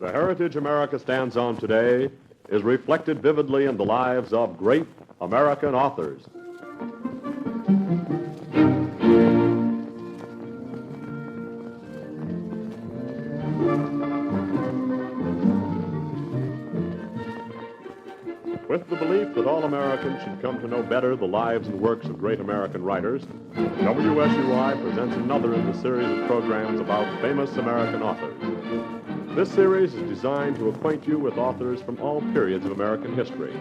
The heritage America stands on today is reflected vividly in the lives of great American authors. With the belief that all Americans should come to know better the lives and works of great American writers, WSUI presents another in the series of programs about famous American authors. This series is designed to acquaint you with authors from all periods of American history.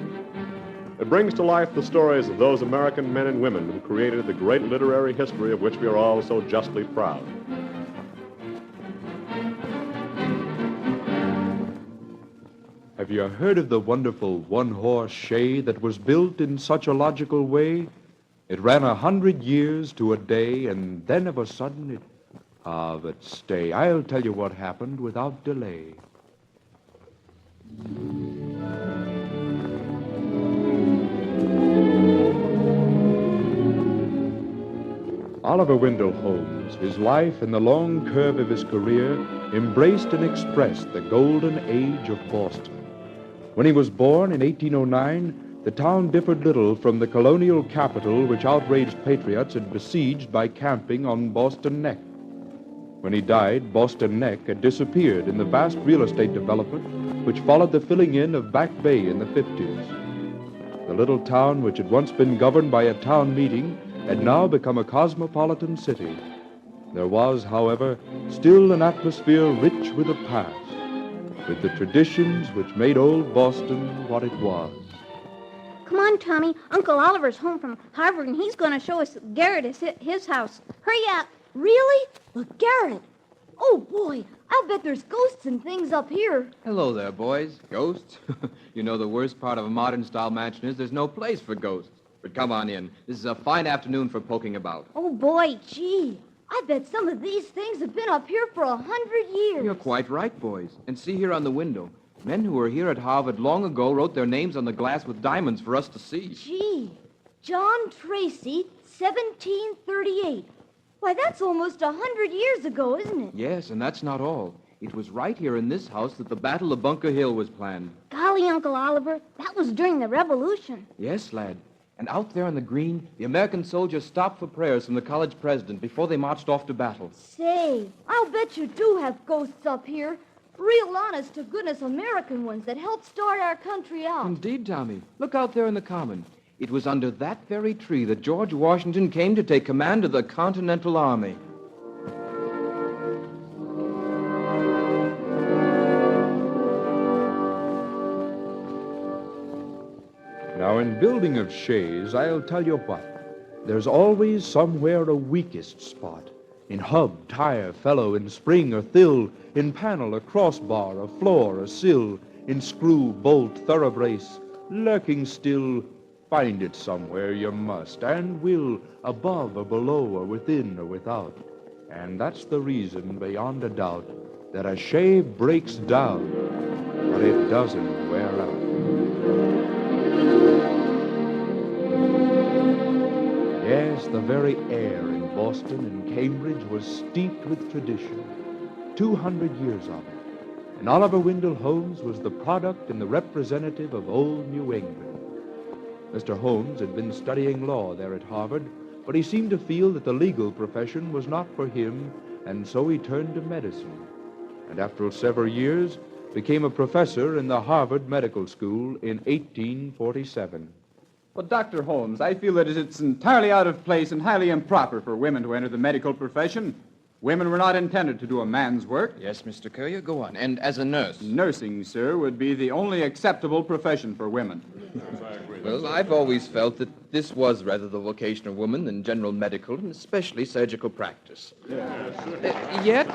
It brings to life the stories of those American men and women who created the great literary history of which we are all so justly proud. Have you heard of the wonderful one-horse shay that was built in such a logical way? It ran 100 years to a day, and then of a sudden it... but stay, I'll tell you what happened without delay. Oliver Wendell Holmes, his life and the long curve of his career embraced and expressed the golden age of Boston. When he was born in 1809, the town differed little from the colonial capital which outraged patriots had besieged by camping on Boston Neck. When he died, Boston Neck had disappeared in the vast real estate development which followed the filling in of Back Bay in the 50s. The little town, which had once been governed by a town meeting, had now become a cosmopolitan city. There was, however, still an atmosphere rich with the past, with the traditions which made old Boston what it was. Come on, Tommy. Uncle Oliver's home from Harvard, and he's going to show us Garrett at his house. Hurry up. Really? Look, Garrett. Oh, boy, I'll bet there's ghosts and things up here. Hello there, boys. Ghosts? You know, the worst part of a modern-style mansion is there's no place for ghosts. But come on in. This is a fine afternoon for poking about. Oh, boy. Gee, I bet some of these things have been up here for 100 years. You're quite right, boys. And see here on the window. Men who were here at Harvard long ago wrote their names on the glass with diamonds for us to see. Gee, John Tracy, 1738. Why, that's almost 100 years ago, isn't it? Yes, and that's not all. It was right here in this house that the Battle of Bunker Hill was planned. Golly, Uncle Oliver, that was during the Revolution. Yes, lad. And out there on the green, the American soldiers stopped for prayers from the college president before they marched off to battle. Say, I'll bet you do have ghosts up here. Real honest-to-goodness American ones that helped start our country out. Indeed, Tommy. Look out there in the common. It was under that very tree that George Washington came to take command of the Continental Army. Now, in building of shays, I'll tell you what. There's always somewhere a weakest spot. In hub, tire, felloe, in spring or thill, in panel, a crossbar, a floor, a sill, in screw, bolt, thoroughbrace, lurking still. Find it somewhere you must and will, above or below or within or without. And that's the reason, beyond a doubt, that a shay breaks down, but it doesn't wear out. Yes, the very air in Boston and Cambridge was steeped with tradition. 200 years of it. And Oliver Wendell Holmes was the product and the representative of old New England. Mr. Holmes had been studying law there at Harvard, but he seemed to feel that the legal profession was not for him, and so he turned to medicine. And after several years, became a professor in the Harvard Medical School in 1847. Well, Dr. Holmes, I feel that it's entirely out of place and highly improper for women to enter the medical profession. Women were not intended to do a man's work. Yes, Mr. Currier, go on. And as a nurse? Nursing, sir, would be the only acceptable profession for women. Well, I've always felt that this was rather the vocation of women than general medical and especially surgical practice. Yet,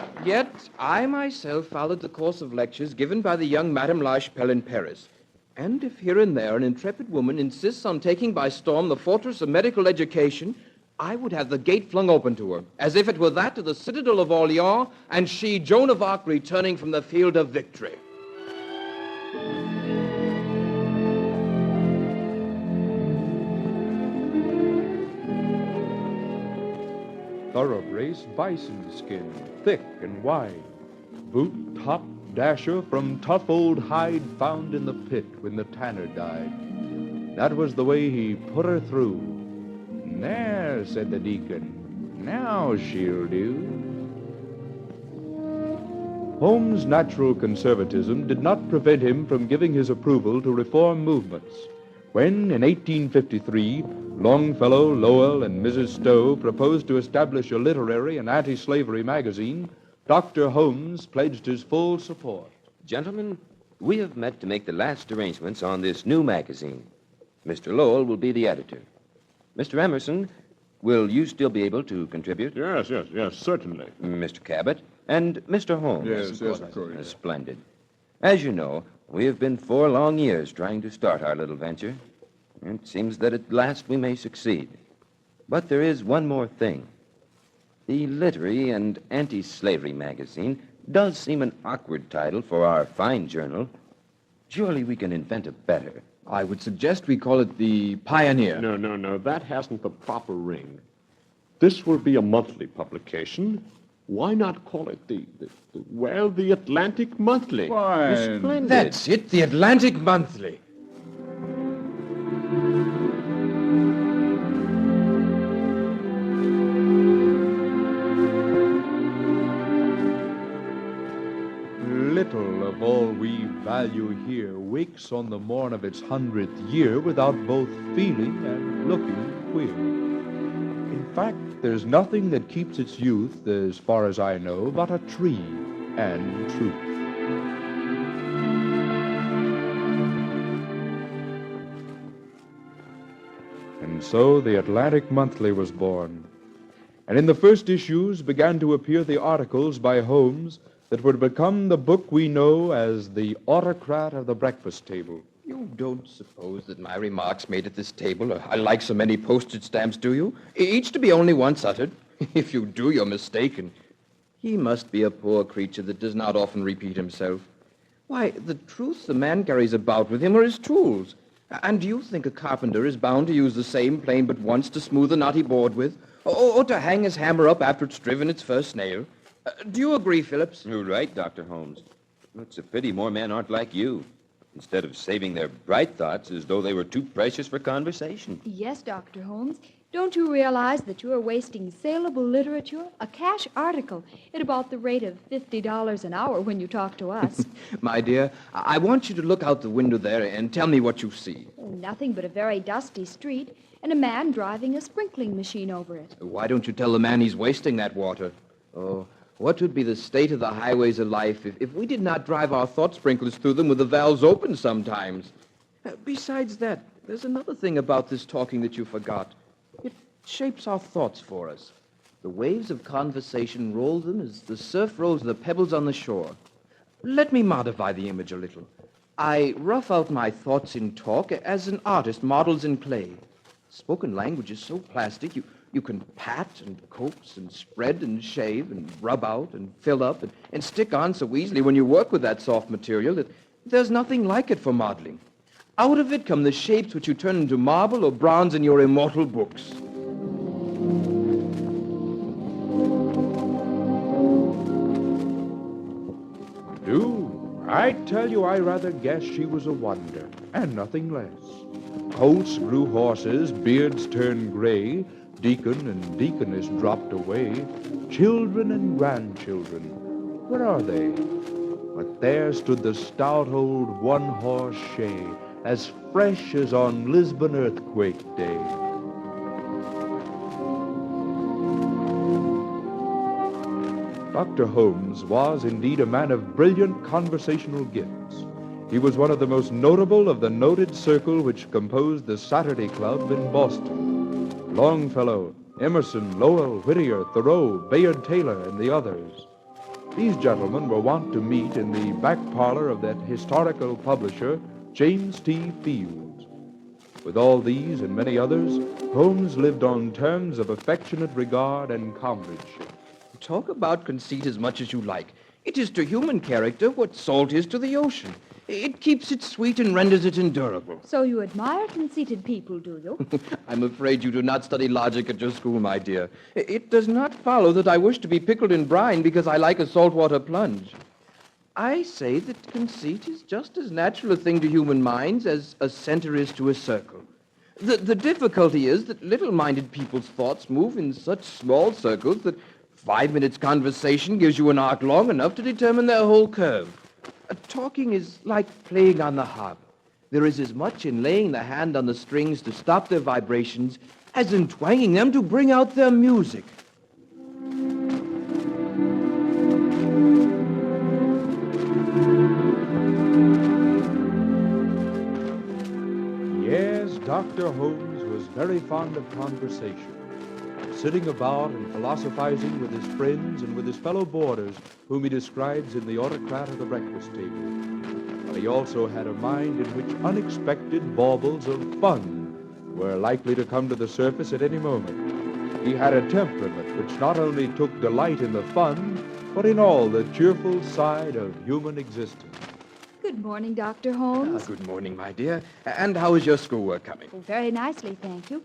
I myself followed the course of lectures given by the young Madame Lachapelle in Paris. And if here and there an intrepid woman insists on taking by storm the fortress of medical education, I would have the gate flung open to her, as if it were that of the citadel of Orleans, and she, Joan of Arc, returning from the field of victory. Thoroughbrace bison skin, thick and wide. Boot top dasher from tough old hide found in the pit when the tanner died. That was the way he put her through. There, said the deacon, now she'll do. Holmes' natural conservatism did not prevent him from giving his approval to reform movements. When, in 1853, Longfellow, Lowell, and Mrs. Stowe proposed to establish a literary and anti-slavery magazine, Dr. Holmes pledged his full support. Gentlemen, we have met to make the last arrangements on this new magazine. Mr. Lowell will be the editor. Mr. Emerson, will you still be able to contribute? Yes, certainly. Mr. Cabot and Mr. Holmes. Yes, of course. Splendid. As you know, we have been 4 long years trying to start our little venture. It seems that at last we may succeed. But there is one more thing. The Literary and Anti-Slavery magazine does seem an awkward title for our fine journal. Surely we can invent a better. I would suggest we call it the Pioneer. No, that hasn't the proper ring. This will be a monthly publication. Why not call it the Atlantic Monthly? Why? Splendid. That's it, the Atlantic Monthly. Little of all we value here wakes on the morn of its 100th year without both feeling and looking queer. In fact, there's nothing that keeps its youth, as far as I know, but a tree and truth. And so the Atlantic Monthly was born. And in the first issues began to appear the articles by Holmes that would become the book we know as the Autocrat of the Breakfast Table. You don't suppose that my remarks made at this table are like so many postage stamps, do you? Each to be only once uttered. If you do, you're mistaken. He must be a poor creature that does not often repeat himself. Why, the truth the man carries about with him are his tools. And do you think a carpenter is bound to use the same plane but once to smooth a knotty board with? Or to hang his hammer up after it's driven its first nail? Do you agree, Phillips? You're right, Dr. Holmes. It's a pity more men aren't like you. Instead of saving their bright thoughts as though they were too precious for conversation. Yes, Dr. Holmes. Don't you realize that you are wasting saleable literature, a cash article, at about the rate of $50 an hour when you talk to us? My dear, I want you to look out the window there and tell me what you see. Nothing but a very dusty street and a man driving a sprinkling machine over it. Why don't you tell the man he's wasting that water? Oh, what would be the state of the highways of life if we did not drive our thought sprinklers through them with the valves open sometimes? Besides that, there's another thing about this talking that you forgot. It shapes our thoughts for us. The waves of conversation roll them as the surf rolls the pebbles on the shore. Let me modify the image a little. I rough out my thoughts in talk as an artist models in clay. Spoken language is so plastic, you can pat and coax and spread and shave and rub out and fill up and stick on so easily when you work with that soft material that there's nothing like it for modeling. Out of it come the shapes which you turn into marble or bronze in your immortal books. I tell you, I rather guess she was a wonder, and nothing less. Colts grew horses, beards turned gray, deacon and deaconess dropped away, children and grandchildren, where are they? But there stood the stout old one-horse shay, as fresh as on Lisbon earthquake day. Dr. Holmes was indeed a man of brilliant conversational gifts. He was one of the most notable of the noted circle which composed the Saturday Club in Boston. Longfellow, Emerson, Lowell, Whittier, Thoreau, Bayard Taylor, and the others. These gentlemen were wont to meet in the back parlor of that historical publisher, James T. Fields. With all these and many others, Holmes lived on terms of affectionate regard and comradeship. Talk about conceit as much as you like. It is to human character what salt is to the ocean. It keeps it sweet and renders it endurable. So you admire conceited people, do you? I'm afraid you do not study logic at your school, my dear. It does not follow that I wish to be pickled in brine because I like a saltwater plunge. I say that conceit is just as natural a thing to human minds as a center is to a circle. The difficulty is that little-minded people's thoughts move in such small circles that 5 minutes conversation gives you an arc long enough to determine their whole curve. Talking is like playing on the harp. There is as much in laying the hand on the strings to stop their vibrations as in twanging them to bring out their music. Yes, Dr. Holmes was very fond of conversation, sitting about and philosophizing with his friends and with his fellow boarders, whom he describes in The Autocrat of the Breakfast Table. But he also had a mind in which unexpected baubles of fun were likely to come to the surface at any moment. He had a temperament which not only took delight in the fun, but in all the cheerful side of human existence. Good morning, Dr. Holmes. Good morning, my dear. And how is your schoolwork coming? Oh, very nicely, thank you.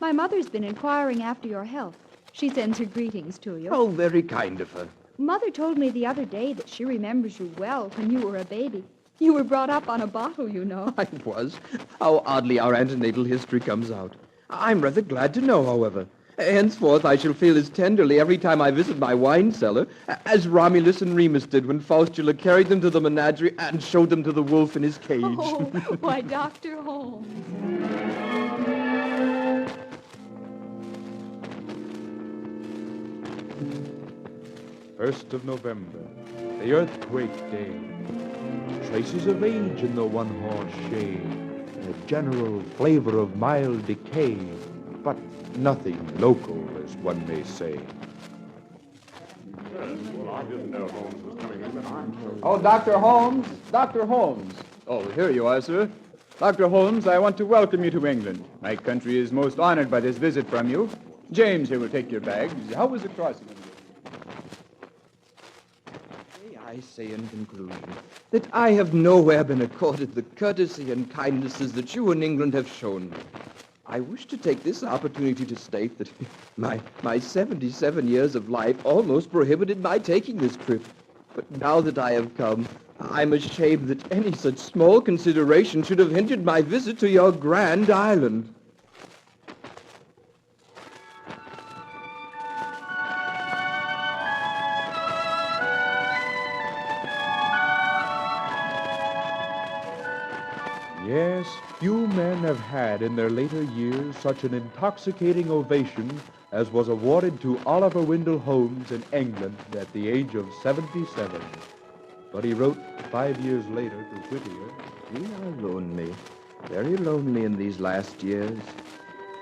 My mother's been inquiring after your health. She sends her greetings to you. Oh, very kind of her. Mother told me the other day that she remembers you well when you were a baby. You were brought up on a bottle, you know. I was. How oddly our antenatal history comes out. I'm rather glad to know, however. Henceforth, I shall feel as tenderly every time I visit my wine cellar as Romulus and Remus did when Faustula carried them to the menagerie and showed them to the wolf in his cage. Oh, why, Dr. Holmes. 1st of November, the earthquake day. Traces of age in the one-horse shay, a general flavor of mild decay, but nothing local, as one may say. Well, I didn't know Holmes was coming in, but I'm so... Oh, Dr. Holmes! Dr. Holmes! Oh, here you are, sir. Dr. Holmes, I want to welcome you to England. My country is most honored by this visit from you. James here will take your bags. How was the crossing? I say in conclusion that I have nowhere been accorded the courtesy and kindnesses that you in England have shown me. I wish to take this opportunity to state that my 77 years of life almost prohibited my taking this trip. But now that I have come, I'm ashamed that any such small consideration should have hindered my visit to your grand island. Yes, few men have had in their later years such an intoxicating ovation as was awarded to Oliver Wendell Holmes in England at the age of 77. But he wrote 5 years later to Whittier, We are lonely, very lonely in these last years.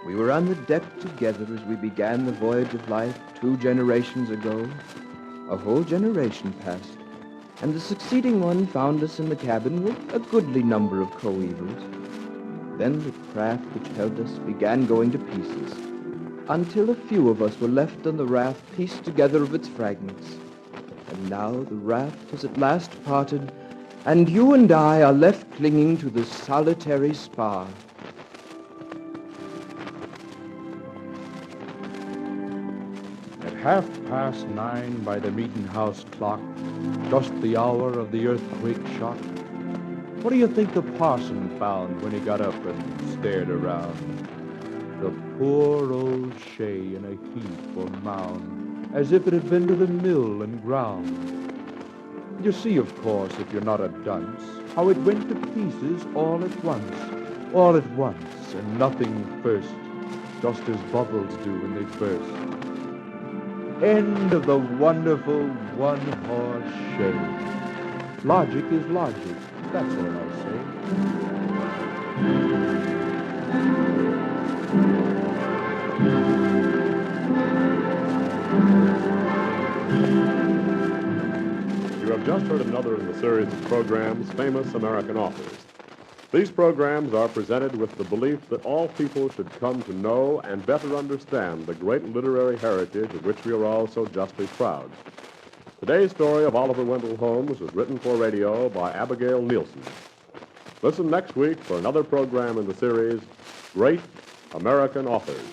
We were on the deck together as we began the voyage of life 2 generations ago. A whole generation passed, and the succeeding one found us in the cabin with a goodly number of coevals. Then the craft which held us began going to pieces, until a few of us were left on the raft pieced together of its fragments. And now the raft has at last parted, and you and I are left clinging to the solitary spar. at 9:30 by the meeting house clock, just the hour of the earthquake shock. What do you think the parson found when he got up and stared around? The poor old shay in a heap or mound, as if it had been to the mill and ground. You see, of course, if you're not a dunce, how it went to pieces all at once, and nothing first, just as bubbles do when they burst. End of the wonderful one-horse shay. Logic is logic, that's all I You have just heard another in the series of programs, Famous American Authors. These programs are presented with the belief that all people should come to know and better understand the great literary heritage of which we are all so justly proud. Today's story of Oliver Wendell Holmes was written for radio by Abigail Nielsen. Listen next week for another program in the series, Great American Authors.